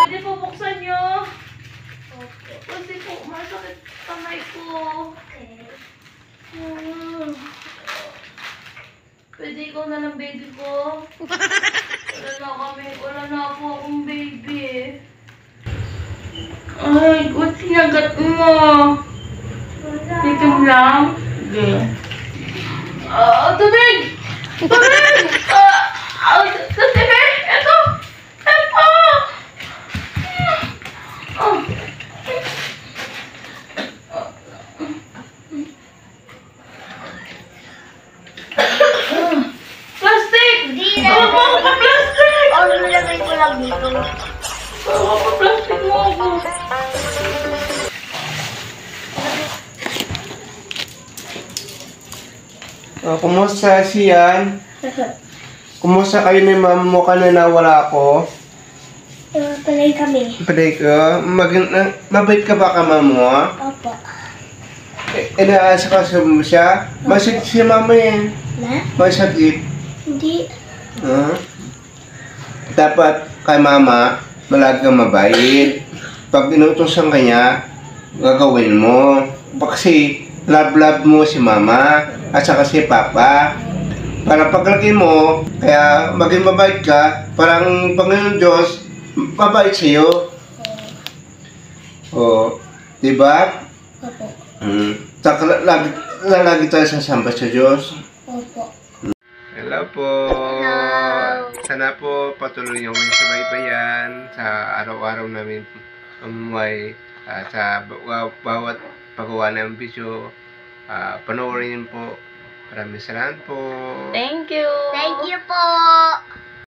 Pwede po buksan nyo. Okay. Kasi po, masakit kamay ko. Okay. Pwede ikaw na lang, baby ko. Wala na ako akong baby. Ay, ba't sinagat mo? Tikim lang? Sige. Tubig! Tubig! Tubig! Ito! Ito! Plastic! Hindi na. Ako pa plastic! Nilagay ko lang dito. Ako pa plastic mo ako. Kumusta siyan? Kumusta kayo ni mama mo kanina wala ako? Palay kami. Paday ka? Mabait ka ba ka mama mo? Opo. Inaasa ka sa mo siya? Masakit si mama yan. Na? Masakit. Hindi. Dapat kay mama, malagi kang mabait. Pag inutusan ka niya, gagawin mo. Kasi love mo si mama at saka si papa. Para paglaki mo, kaya maging mabait ka, parang Panginoon Diyos, mabait sa'yo. O, diba? Opo. Saka lagi tayo sasamba sa Diyos. Opo. Hello po! Hello! Sana po patuloy niyo kami subaybayan sa araw-araw namin umuwi sa bawat paggawa ng video. Panoorin niyo po. Maraming salamat po. Thank you! Thank you po!